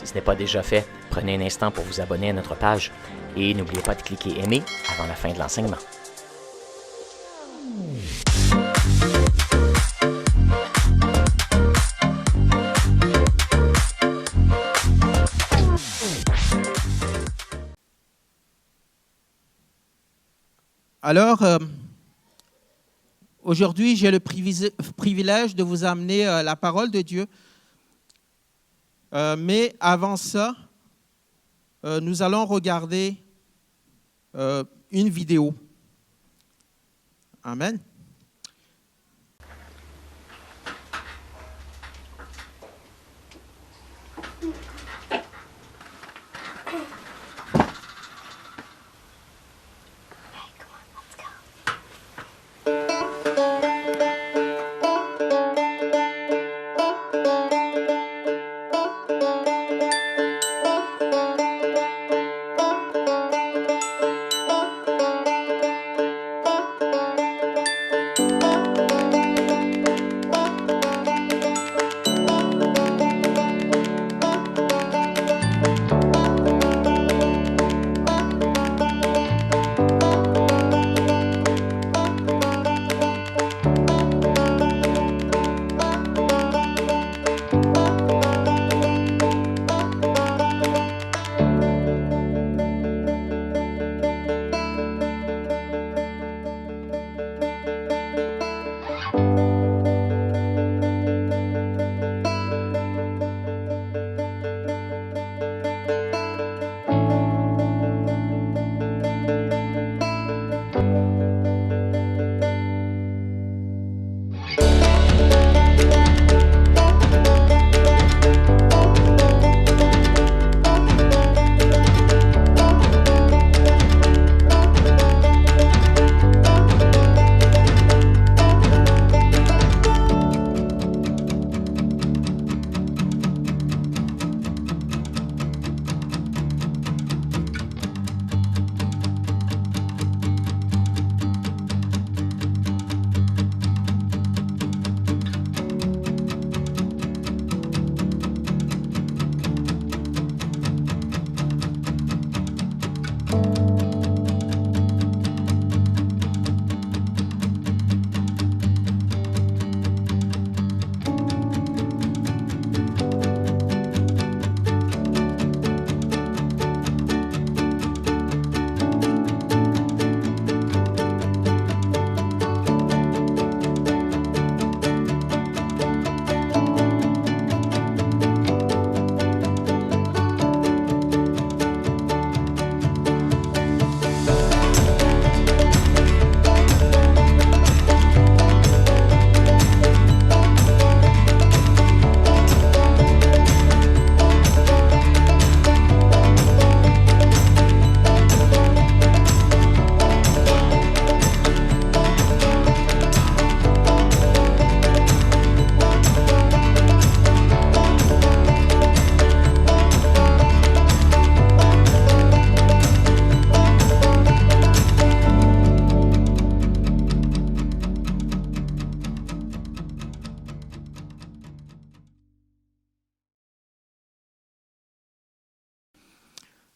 Si ce n'est pas déjà fait, prenez un instant pour vous abonner à notre page et n'oubliez pas de cliquer aimer avant la fin de l'enseignement. Alors, aujourd'hui, j'ai le privilège de vous amener la parole de Dieu. Mais avant ça, nous allons regarder une vidéo. Amen.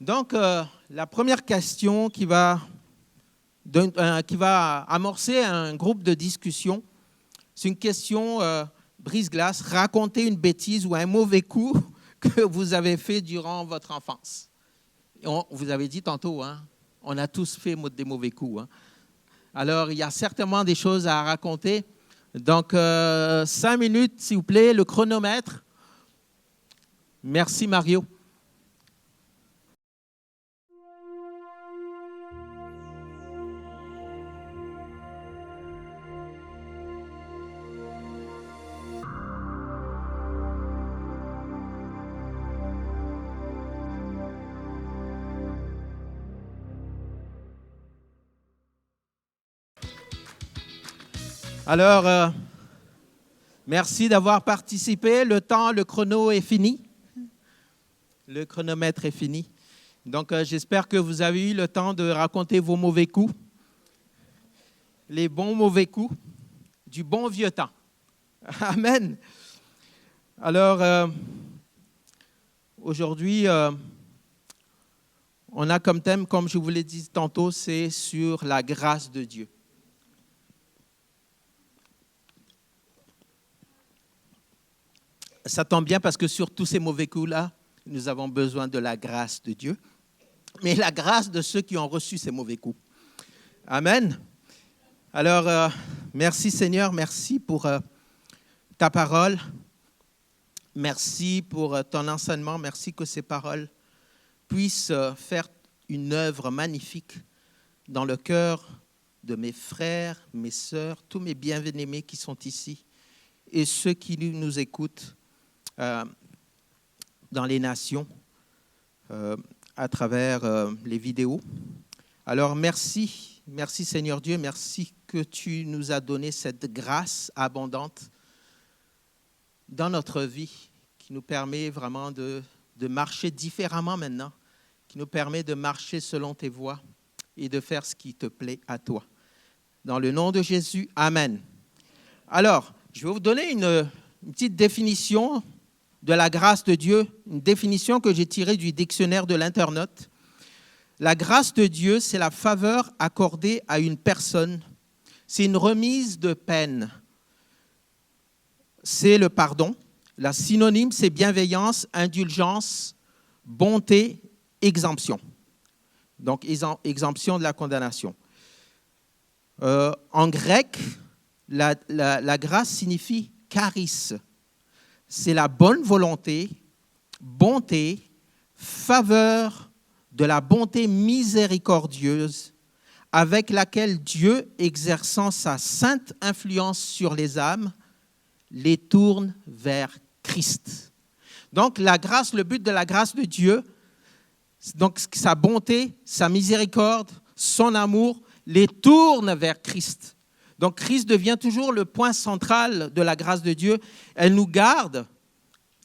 Donc, la première question qui va amorcer un groupe de discussion, c'est une question brise-glace. Racontez une bêtise ou un mauvais coup que vous avez fait durant votre enfance. Vous avez dit tantôt, hein, on a tous fait des mauvais coups. Hein. Alors, il y a certainement des choses à raconter. Donc, 5 minutes, s'il vous plaît, le chronomètre. Merci, Mario. Alors, merci d'avoir participé. Le chrono est fini. Le chronomètre est fini. Donc, j'espère que vous avez eu le temps de raconter vos mauvais coups. Les bons mauvais coups du bon vieux temps. Amen. Alors, Aujourd'hui, on a comme thème, comme je vous l'ai dit tantôt, c'est sur la grâce de Dieu. Ça tombe bien parce que sur tous ces mauvais coups-là, nous avons besoin de la grâce de Dieu, mais la grâce de ceux qui ont reçu ces mauvais coups. Amen. Alors, merci Seigneur, merci pour ta parole. Merci pour ton enseignement. Merci que ces paroles puissent faire une œuvre magnifique dans le cœur de mes frères, mes sœurs, tous mes bien-aimés qui sont ici et ceux qui nous écoutent dans les nations à travers les vidéos. Alors, merci Seigneur Dieu, merci que tu nous as donné cette grâce abondante dans notre vie, qui nous permet vraiment de marcher différemment maintenant, qui nous permet de marcher selon tes voies et de faire ce qui te plaît à toi. Dans le nom de Jésus, Amen. Alors, je vais vous donner une petite définition de la grâce de Dieu, une définition que j'ai tirée du dictionnaire de l'Internet. La grâce de Dieu, c'est la faveur accordée à une personne. C'est une remise de peine. C'est le pardon. La synonyme, c'est bienveillance, indulgence, bonté, exemption. Donc, exemption de la condamnation. En grec, la grâce signifie charis. C'est la bonne volonté, bonté, faveur de la bonté miséricordieuse avec laquelle Dieu, exerçant sa sainte influence sur les âmes, les tourne vers Christ. Donc, la grâce, le but de la grâce de Dieu, donc sa bonté, sa miséricorde, son amour, les tourne vers Christ. Donc, Christ devient toujours le point central de la grâce de Dieu. Elle nous garde,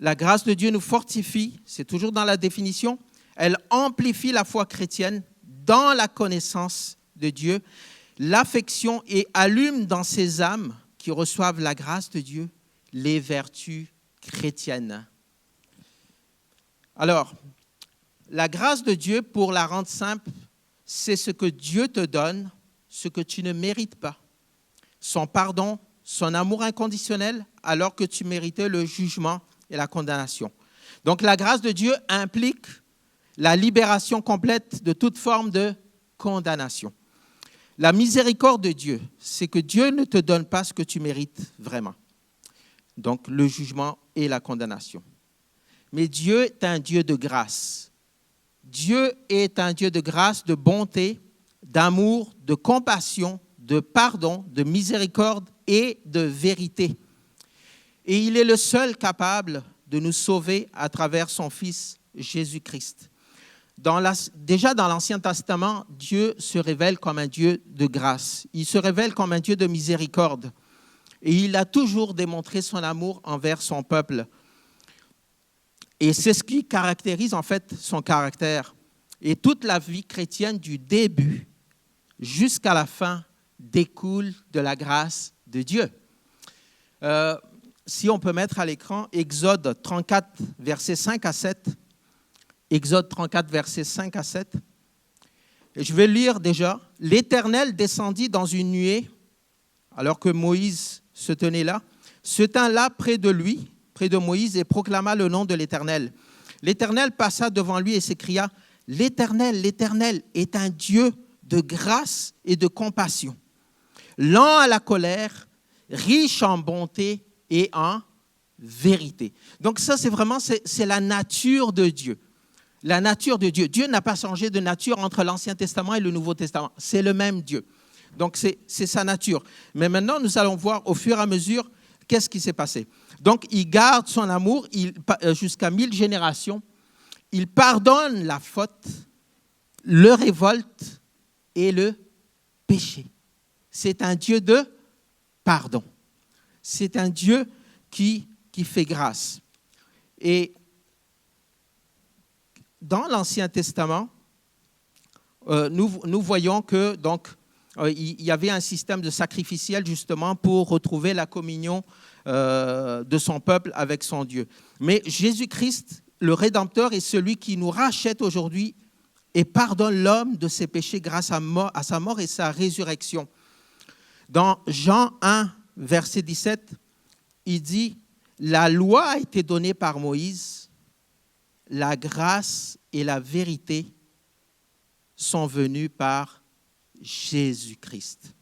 la grâce de Dieu nous fortifie, c'est toujours dans la définition. Elle amplifie la foi chrétienne dans la connaissance de Dieu, l'affection et allume dans ces âmes qui reçoivent la grâce de Dieu les vertus chrétiennes. Alors, la grâce de Dieu, pour la rendre simple, c'est ce que Dieu te donne, ce que tu ne mérites pas. Son pardon, son amour inconditionnel, alors que tu méritais le jugement et la condamnation. Donc, la grâce de Dieu implique la libération complète de toute forme de condamnation. La miséricorde de Dieu, c'est que Dieu ne te donne pas ce que tu mérites vraiment. Donc, le jugement et la condamnation. Mais Dieu est un Dieu de grâce. Dieu est un Dieu de grâce, de bonté, d'amour, de compassion, de pardon, de miséricorde et de vérité. Et il est le seul capable de nous sauver à travers son Fils Jésus-Christ. Déjà dans l'Ancien Testament, Dieu se révèle comme un Dieu de grâce. Il se révèle comme un Dieu de miséricorde. Et il a toujours démontré son amour envers son peuple. Et c'est ce qui caractérise en fait son caractère. Et toute la vie chrétienne du début jusqu'à la fin découle de la grâce de Dieu. Si on peut mettre à l'écran Exode 34, versets 5 à 7. Exode 34, versets 5 à 7. Et je vais lire déjà. « L'Éternel descendit dans une nuée, alors que Moïse se tenait là, se tint là près de lui, près de Moïse, et proclama le nom de l'Éternel. L'Éternel passa devant lui et s'écria, « L'Éternel, l'Éternel est un Dieu de grâce et de compassion, lent à la colère, riche en bonté et en vérité. » Donc ça, c'est vraiment c'est la nature de Dieu. La nature de Dieu. Dieu n'a pas changé de nature entre l'Ancien Testament et le Nouveau Testament. C'est le même Dieu. Donc, c'est sa nature. Mais maintenant, nous allons voir au fur et à mesure qu'est-ce qui s'est passé. Donc, il garde son amour jusqu'à 1000 générations. Il pardonne la faute, le révolte et le péché. C'est un Dieu de pardon. C'est un Dieu qui fait grâce. Et dans l'Ancien Testament, nous voyons que donc il y avait un système de sacrificiel justement pour retrouver la communion de son peuple avec son Dieu. Mais Jésus-Christ le Rédempteur est celui qui nous rachète aujourd'hui et pardonne l'homme de ses péchés grâce à sa mort et sa résurrection. Dans Jean 1, verset 17, il dit « La loi a été donnée par Moïse, la grâce et la vérité sont venues par Jésus-Christ. »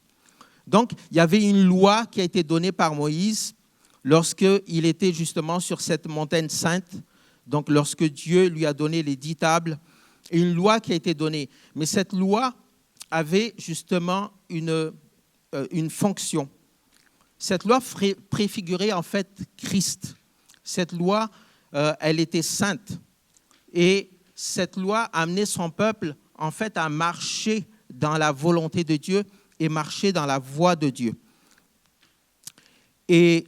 Donc, il y avait une loi qui a été donnée par Moïse lorsqu'il était justement sur cette montagne sainte, donc lorsque Dieu lui a donné les 10 tables, une loi qui a été donnée. Mais cette loi avait justement une fonction. Cette loi préfigurait en fait Christ. Cette loi, elle était sainte. Et cette loi amenait son peuple en fait à marcher dans la volonté de Dieu et marcher dans la voie de Dieu. Et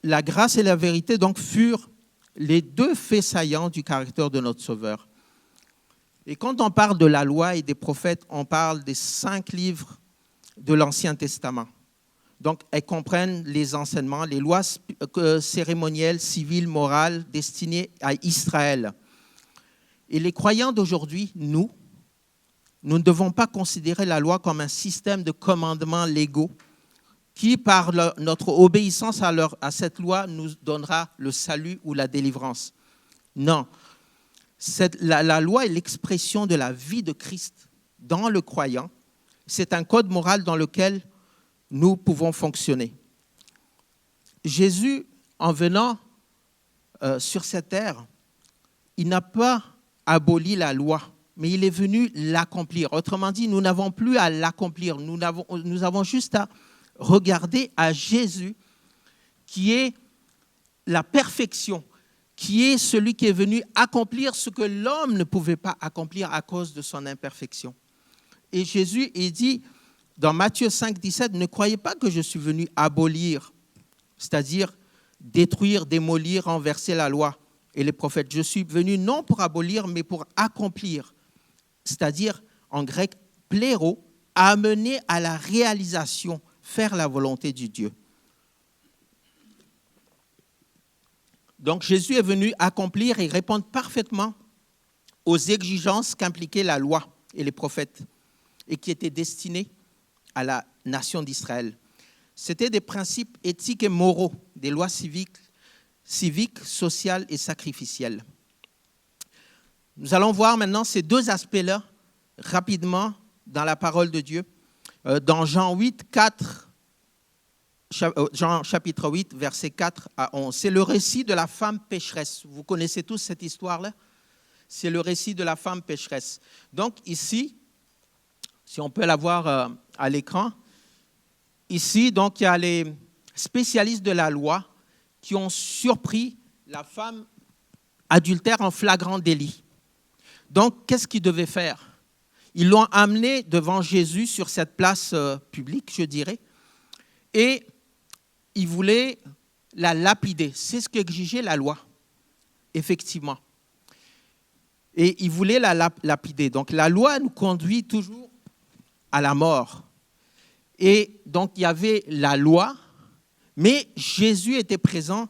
la grâce et la vérité donc furent les deux faits saillants du caractère de notre Sauveur. Et quand on parle de la loi et des prophètes, on parle des 5 livres de l'Ancien Testament. Donc, elles comprennent les enseignements, les lois cérémonielles, civiles, morales, destinées à Israël. Et les croyants d'aujourd'hui, nous ne devons pas considérer la loi comme un système de commandements légaux qui, par notre obéissance à cette loi, nous donnera le salut ou la délivrance. Non. La loi est l'expression de la vie de Christ dans le croyant. C'est un code moral dans lequel nous pouvons fonctionner. Jésus, en venant sur cette terre, il n'a pas aboli la loi, mais il est venu l'accomplir. Autrement dit, nous n'avons plus à l'accomplir. Nous avons juste à regarder à Jésus, qui est la perfection, qui est celui qui est venu accomplir ce que l'homme ne pouvait pas accomplir à cause de son imperfection. Et Jésus, il dit dans Matthieu 5, 17, « Ne croyez pas que je suis venu abolir, c'est-à-dire détruire, démolir, renverser la loi et les prophètes. Je suis venu non pour abolir, mais pour accomplir, c'est-à-dire en grec, pléro, amener à la réalisation, faire la volonté du Dieu. » Donc Jésus est venu accomplir et répondre parfaitement aux exigences qu'impliquaient la loi et les prophètes et qui étaient destinées à la nation d'Israël. C'était des principes éthiques et moraux, des lois civiques, sociales et sacrificielles. Nous allons voir maintenant ces deux aspects-là rapidement dans la parole de Dieu. Dans Jean chapitre 8, versets 4 à 11. C'est le récit de la femme pécheresse. Vous connaissez tous cette histoire-là? C'est le récit de la femme pécheresse. Donc ici, si on peut la voir à l'écran, ici, donc, il y a les spécialistes de la loi qui ont surpris la femme adultère en flagrant délit. Donc, qu'est-ce qu'ils devaient faire? Ils l'ont amenée devant Jésus sur cette place publique, je dirais, et ils voulaient la lapider. C'est ce qu'exigeait la loi, effectivement. Et ils voulaient la lapider. Donc, la loi nous conduit toujours à la mort. Et donc, il y avait la loi, mais Jésus était présent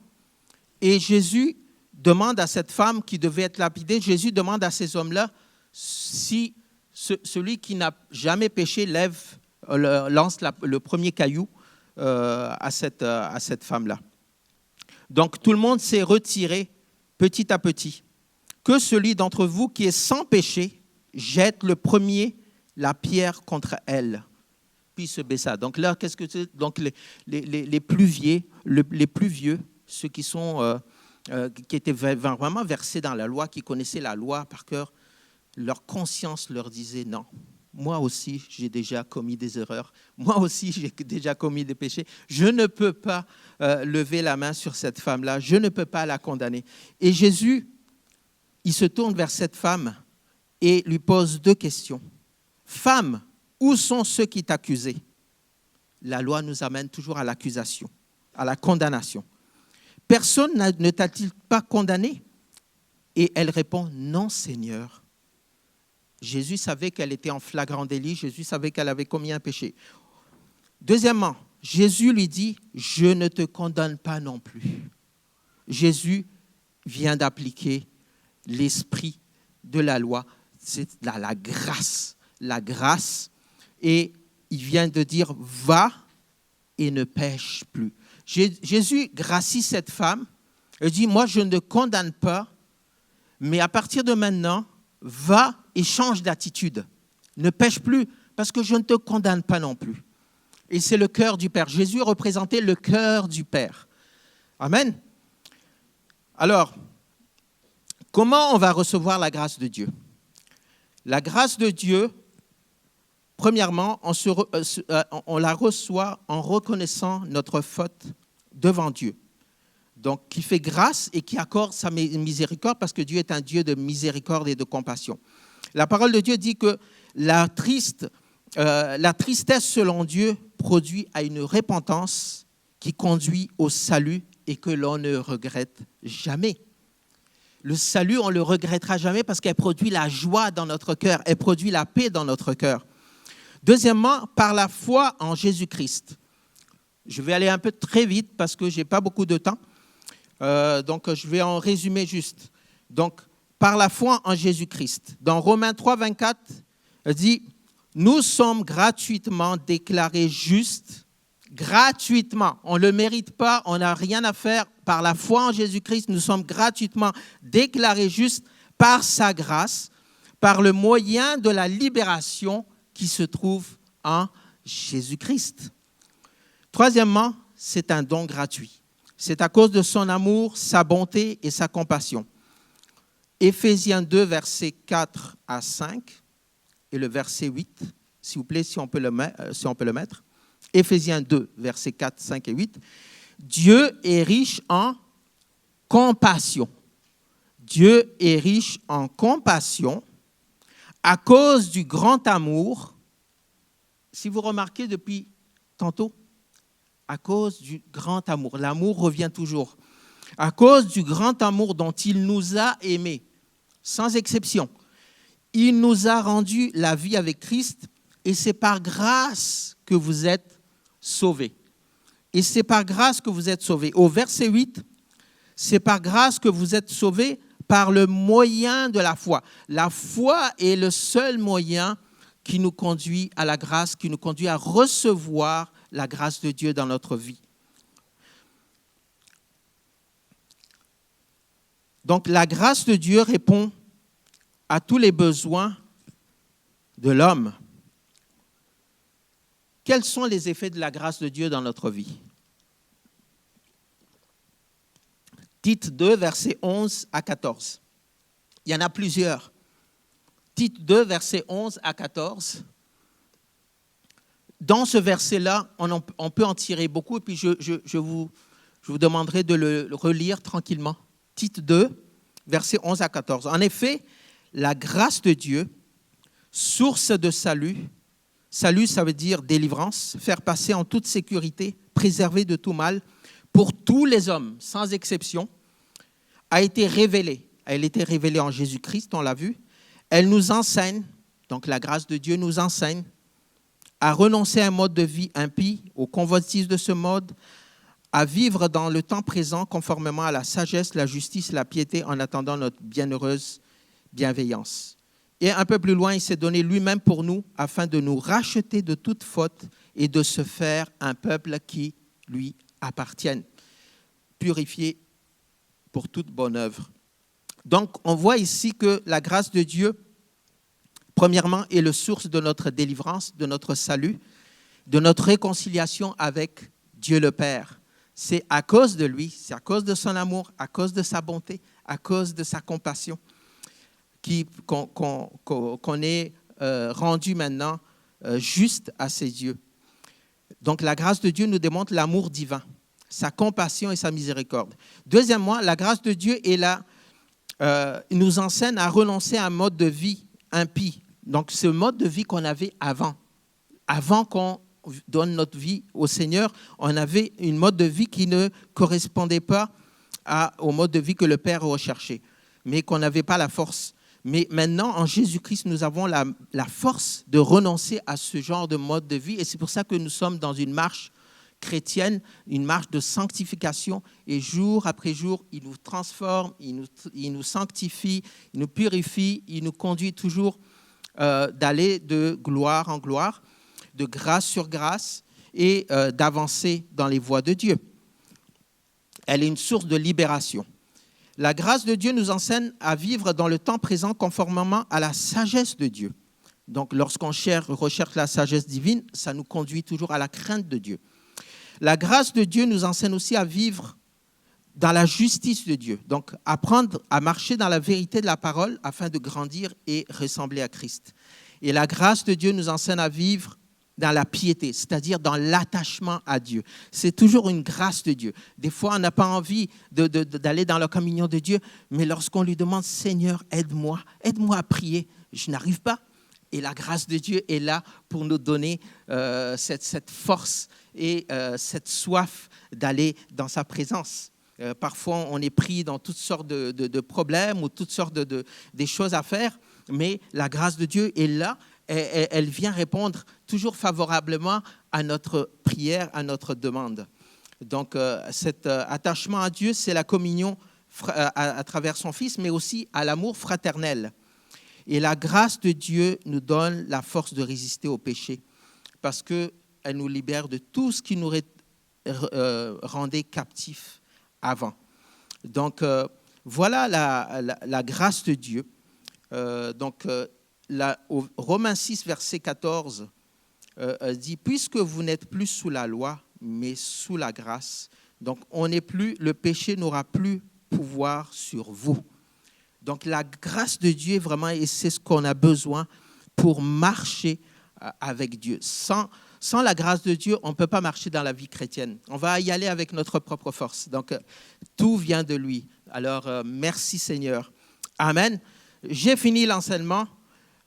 et Jésus demande à cette femme qui devait être lapidée, Jésus demande à ces hommes-là si celui qui n'a jamais péché lance le premier caillou à cette femme-là. Donc, tout le monde s'est retiré petit à petit. Que celui d'entre vous qui est sans péché jette le premier la pierre contre elle, puis se baissa. Donc là, qu'est-ce que c'est? Donc les plus vieux, ceux qui étaient vraiment versés dans la loi, qui connaissaient la loi par cœur, leur conscience leur disait non. Moi aussi, j'ai déjà commis des erreurs. Moi aussi, j'ai déjà commis des péchés. Je ne peux pas lever la main sur cette femme-là. Je ne peux pas la condamner. Et Jésus, il se tourne vers cette femme et lui pose 2 questions. Femme, où sont ceux qui t'accusaient? La loi nous amène toujours à l'accusation, à la condamnation. Personne ne t'a-t-il pas condamné? Et elle répond, non, Seigneur. Jésus savait qu'elle était en flagrant délit, Jésus savait qu'elle avait commis un péché. Deuxièmement, Jésus lui dit, je ne te condamne pas non plus. Jésus vient d'appliquer l'esprit de la loi. C'est la grâce. La grâce. Et il vient de dire, va et ne pêche plus. Jésus gracie cette femme. Il dit, moi, je ne te condamne pas, mais à partir de maintenant, va et change d'attitude. Ne pêche plus, parce que je ne te condamne pas non plus. Et c'est le cœur du Père. Jésus représentait le cœur du Père. Amen. Alors, comment on va recevoir la grâce de Dieu? La grâce de Dieu, premièrement, on la reçoit en reconnaissant notre faute devant Dieu. Donc, qui fait grâce et qui accorde sa miséricorde, parce que Dieu est un Dieu de miséricorde et de compassion. La parole de Dieu dit que la tristesse selon Dieu produit à une repentance qui conduit au salut et que l'on ne regrette jamais. Le salut, on ne le regrettera jamais parce qu'elle produit la joie dans notre cœur, elle produit la paix dans notre cœur. Deuxièmement, par la foi en Jésus-Christ. Je vais aller un peu très vite parce que je n'ai pas beaucoup de temps. Donc, je vais en résumer juste. Donc, par la foi en Jésus-Christ. Dans Romains 3, 24, il dit, nous sommes gratuitement déclarés justes, gratuitement. On ne le mérite pas, on n'a rien à faire. Par la foi en Jésus-Christ, nous sommes gratuitement déclarés justes par sa grâce, par le moyen de la libération qui se trouve en Jésus-Christ. Troisièmement, c'est un don gratuit. C'est à cause de son amour, sa bonté et sa compassion. Éphésiens 2, versets 4 à 5 et le verset 8, s'il vous plaît, si on peut le mettre. Éphésiens 2, versets 4, 5 et 8. Dieu est riche en compassion. Dieu est riche en compassion à cause du grand amour. Si vous remarquez depuis tantôt, à cause du grand amour. L'amour revient toujours. À cause du grand amour dont il nous a aimés, sans exception. Il nous a rendu la vie avec Christ et c'est par grâce que vous êtes sauvés. Et c'est par grâce que vous êtes sauvés. Au verset 8, c'est par grâce que vous êtes sauvés par le moyen de la foi. La foi est le seul moyen qui nous conduit à la grâce, qui nous conduit à recevoir la grâce de Dieu dans notre vie. Donc, la grâce de Dieu répond à tous les besoins de l'homme. Quels sont les effets de la grâce de Dieu dans notre vie? Tite 2, versets 11 à 14. Il y en a plusieurs. Tite 2, versets 11 à 14. Dans ce verset-là, on peut en tirer beaucoup, et puis je vous demanderai de le relire tranquillement. Tite 2, versets 11 à 14. En effet, la grâce de Dieu, source de salut, salut ça veut dire délivrance, faire passer en toute sécurité, préserver de tout mal, pour tous les hommes, sans exception, a été révélée. Elle était révélée en Jésus-Christ, on l'a vu. Elle nous enseigne, donc la grâce de Dieu nous enseigne, à renoncer à un mode de vie impie, aux convoitises de ce mode, à vivre dans le temps présent conformément à la sagesse, la justice, la piété, en attendant notre bienheureuse bienveillance. Et un peu plus loin, il s'est donné lui-même pour nous, afin de nous racheter de toute faute et de se faire un peuple qui lui appartienne, purifié pour toute bonne œuvre. Donc, on voit ici que la grâce de Dieu, premièrement, est la source de notre délivrance, de notre salut, de notre réconciliation avec Dieu le Père. C'est à cause de lui, c'est à cause de son amour, à cause de sa bonté, à cause de sa compassion qu'on est rendu maintenant juste à ses yeux. Donc, la grâce de Dieu nous démontre l'amour divin, sa compassion et sa miséricorde. Deuxièmement, la grâce de Dieu est là, nous enseigne à renoncer à un mode de vie impie. Donc, ce mode de vie qu'on avait avant qu'on donne notre vie au Seigneur, on avait une mode de vie qui ne correspondait pas au mode de vie que le Père recherchait, mais qu'on n'avait pas la force. Mais maintenant, en Jésus-Christ, nous avons la force de renoncer à ce genre de mode de vie, et c'est pour ça que nous sommes dans une marche chrétienne, une marche de sanctification. Et jour après jour, il nous transforme, il nous sanctifie, il nous purifie, il nous conduit toujours d'aller de gloire en gloire, de grâce sur grâce et d'avancer dans les voies de Dieu. Elle est une source de libération. La grâce de Dieu nous enseigne à vivre dans le temps présent conformément à la sagesse de Dieu. Donc, lorsqu'on recherche la sagesse divine, ça nous conduit toujours à la crainte de Dieu. La grâce de Dieu nous enseigne aussi à vivre dans la justice de Dieu. Donc, apprendre à marcher dans la vérité de la parole afin de grandir et ressembler à Christ. Et la grâce de Dieu nous enseigne à vivre dans la piété, c'est-à-dire dans l'attachement à Dieu. C'est toujours une grâce de Dieu. Des fois, on n'a pas envie d'aller dans la communion de Dieu, mais lorsqu'on lui demande « Seigneur, aide-moi à prier », je n'arrive pas. Et la grâce de Dieu est là pour nous donner cette force et cette soif d'aller dans sa présence. Parfois, on est pris dans toutes sortes de problèmes ou toutes sortes des choses à faire, mais la grâce de Dieu est là. Elle vient répondre toujours favorablement à notre prière, à notre demande. Donc, cet attachement à Dieu, c'est la communion à travers son Fils, mais aussi à l'amour fraternel. Et la grâce de Dieu nous donne la force de résister au péché parce qu'elle nous libère de tout ce qui nous rendait captifs avant. Donc, voilà la grâce de Dieu. Romains 6, verset 14 dit « Puisque vous n'êtes plus sous la loi, mais sous la grâce, donc le péché n'aura plus pouvoir sur vous. » Donc la grâce de Dieu, vraiment, et c'est ce qu'on a besoin pour marcher avec Dieu. Sans la grâce de Dieu, on ne peut pas marcher dans la vie chrétienne. On va y aller avec notre propre force. Donc tout vient de lui. Alors merci Seigneur. Amen. J'ai fini l'enseignement.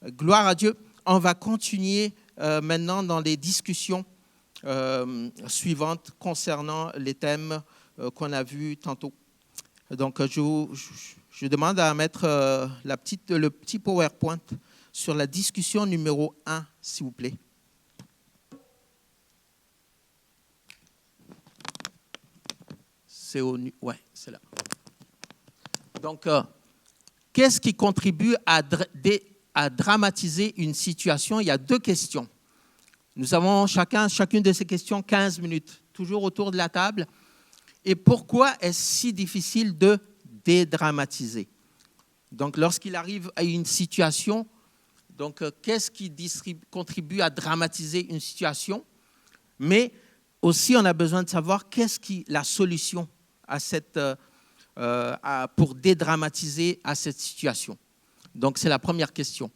Gloire à Dieu. On va continuer maintenant dans les discussions suivantes concernant les thèmes qu'on a vus tantôt. Donc, je demande à mettre le petit PowerPoint sur la discussion numéro 1, s'il vous plaît. Ouais, c'est là. Donc, qu'est-ce qui contribue à dramatiser une situation? Il y a 2 questions. Nous avons chacune de ces questions 15 minutes, toujours autour de la table. Et pourquoi est-ce si difficile de dédramatiser? Donc, lorsqu'il arrive à une situation, donc, qu'est-ce qui contribue à dramatiser une situation? Mais aussi, on a besoin de savoir qu'est-ce qui la solution pour dédramatiser à cette situation. Donc, c'est la première question.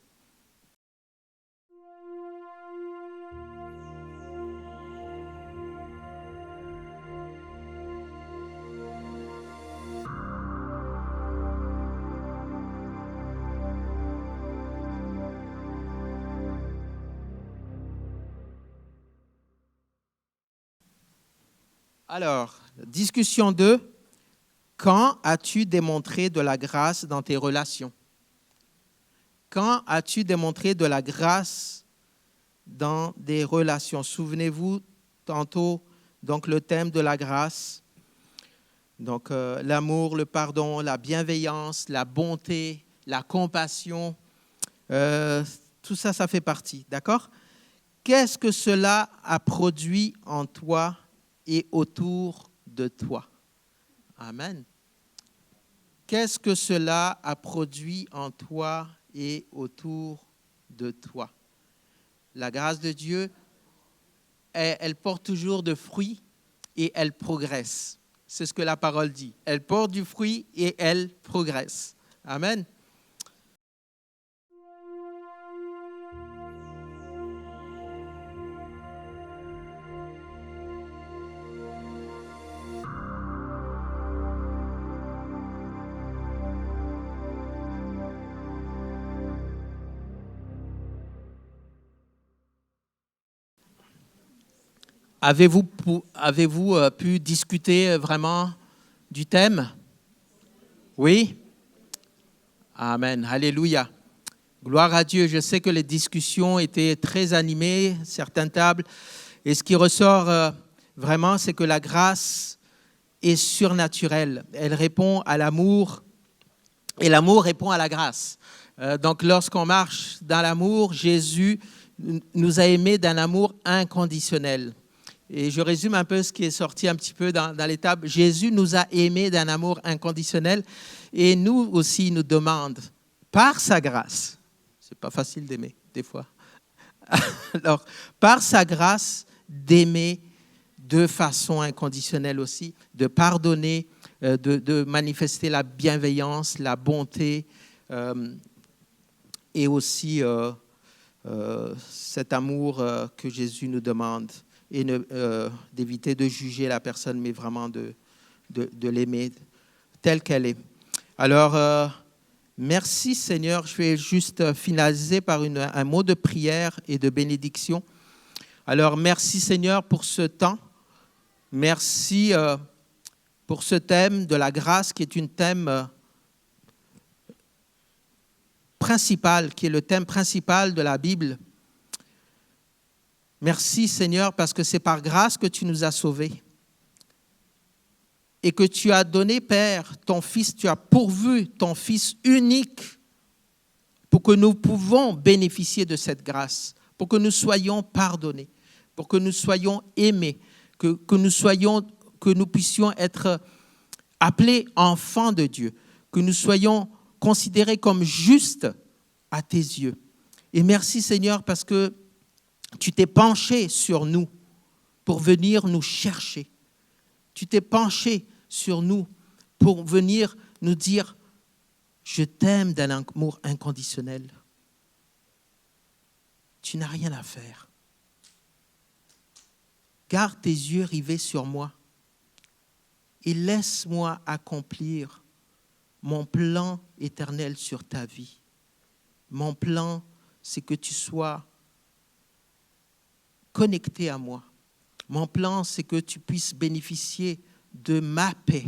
Alors, discussion 2. Quand as-tu démontré de la grâce dans tes relations? Quand as-tu démontré de la grâce dans des relations? Souvenez-vous tantôt, donc le thème de la grâce. Donc, l'amour, le pardon, la bienveillance, la bonté, la compassion, tout ça, ça fait partie, d'accord? Qu'est-ce que cela a produit en toi et autour de toi? Amen. Qu'est-ce que cela a produit en toi et autour de toi? La grâce de Dieu, elle porte toujours de fruits et elle progresse. C'est ce que la parole dit. Elle porte du fruit et elle progresse. Amen. Avez-vous pu discuter vraiment du thème? Oui? Amen. Alléluia. Gloire à Dieu. Je sais que les discussions étaient très animées, certaines tables. Et ce qui ressort vraiment, c'est que la grâce est surnaturelle. Elle répond à l'amour et l'amour répond à la grâce. Donc, lorsqu'on marche dans l'amour, Jésus nous a aimés d'un amour inconditionnel. Et je résume un peu ce qui est sorti un petit peu dans les tables. Jésus nous a aimés d'un amour inconditionnel et nous aussi nous demande, par sa grâce, c'est pas facile d'aimer des fois, alors par sa grâce d'aimer de façon inconditionnelle aussi, de pardonner, de manifester la bienveillance, la bonté et aussi cet amour que Jésus nous demande et d'éviter de juger la personne, mais vraiment de l'aimer telle qu'elle est. Alors, merci Seigneur. Je vais juste finaliser par un mot de prière et de bénédiction. Alors, merci Seigneur pour ce temps. Merci pour ce thème de la grâce qui est un thème principal, qui est le thème principal de la Bible. Merci Seigneur parce que c'est par grâce que tu nous as sauvés et que tu as donné, Père, ton Fils, tu as pourvu ton Fils unique pour que nous pouvons bénéficier de cette grâce, pour que nous soyons pardonnés, pour que nous soyons aimés, que nous puissions être appelés enfants de Dieu, que nous soyons considérés comme justes à tes yeux. Et merci Seigneur parce que tu t'es penché sur nous pour venir nous chercher. Tu t'es penché sur nous pour venir nous dire « Je t'aime d'un amour inconditionnel. » Tu n'as rien à faire. Garde tes yeux rivés sur moi et laisse-moi accomplir mon plan éternel sur ta vie. Mon plan, c'est que tu sois connecté à moi. Mon plan, c'est que tu puisses bénéficier de ma paix.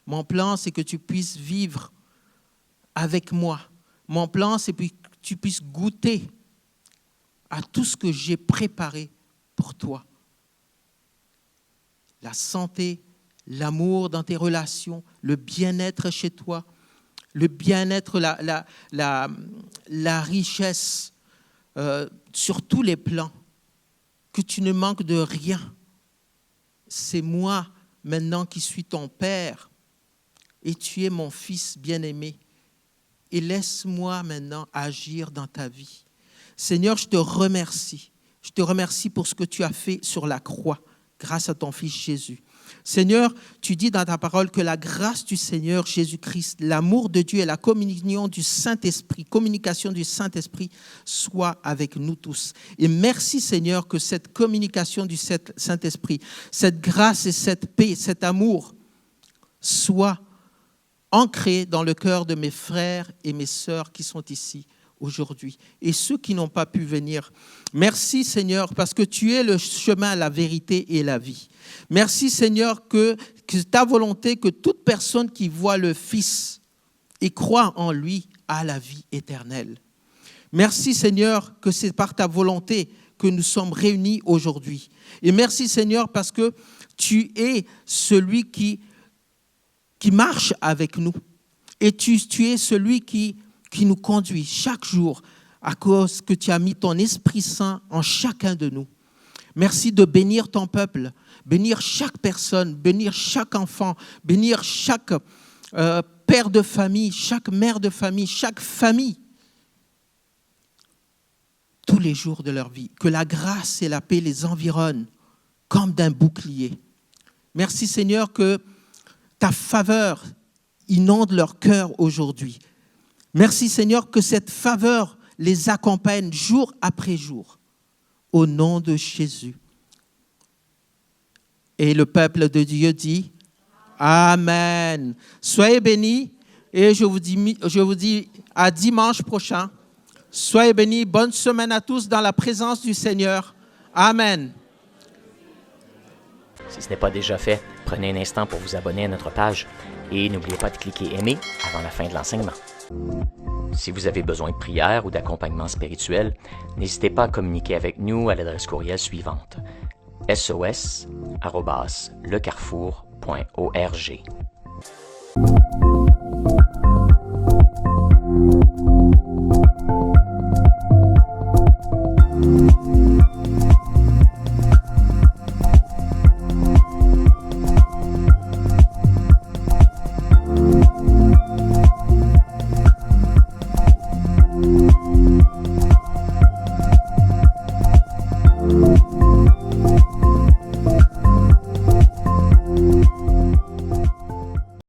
Mon plan, c'est que tu puisses vivre avec moi. Mon plan, c'est que tu puisses goûter à tout ce que j'ai préparé pour toi. La santé, l'amour dans tes relations, le bien-être chez toi, le bien-être, la richesse sur tous les plans, que tu ne manques de rien. C'est moi maintenant qui suis ton Père et tu es mon Fils bien-aimé. Et laisse-moi maintenant agir dans ta vie. Seigneur, je te remercie. Je te remercie pour ce que tu as fait sur la croix grâce à ton Fils Jésus. Seigneur, tu dis dans ta parole que la grâce du Seigneur Jésus-Christ, l'amour de Dieu et la communion du Saint-Esprit, communication du Saint-Esprit soit avec nous tous. Et merci Seigneur que cette communication du Saint-Esprit, cette grâce et cette paix, cet amour soit ancré dans le cœur de mes frères et mes sœurs qui sont ici aujourd'hui et ceux qui n'ont pas pu venir. Merci Seigneur parce que tu es le chemin, la vérité et la vie. Merci Seigneur que ta volonté que toute personne qui voit le Fils et croit en lui a la vie éternelle. Merci Seigneur que c'est par ta volonté que nous sommes réunis aujourd'hui. Et merci Seigneur parce que tu es celui qui marche avec nous et tu es celui qui nous conduit chaque jour à cause que tu as mis ton Esprit Saint en chacun de nous. Merci de bénir ton peuple, bénir chaque personne, bénir chaque enfant, bénir chaque père de famille, chaque mère de famille, chaque famille, tous les jours de leur vie. Que la grâce et la paix les environnent comme d'un bouclier. Merci Seigneur que ta faveur inonde leur cœur aujourd'hui. Merci Seigneur que cette faveur les accompagne jour après jour. Au nom de Jésus. Et le peuple de Dieu dit Amen. Soyez bénis et je vous dis à dimanche prochain. Soyez bénis. Bonne semaine à tous dans la présence du Seigneur. Amen. Si ce n'est pas déjà fait, prenez un instant pour vous abonner à notre page et n'oubliez pas de cliquer « Aimer » avant la fin de l'enseignement. Si vous avez besoin de prière ou d'accompagnement spirituel, n'hésitez pas à communiquer avec nous à l'adresse courriel suivante: sos@lecarrefour.org.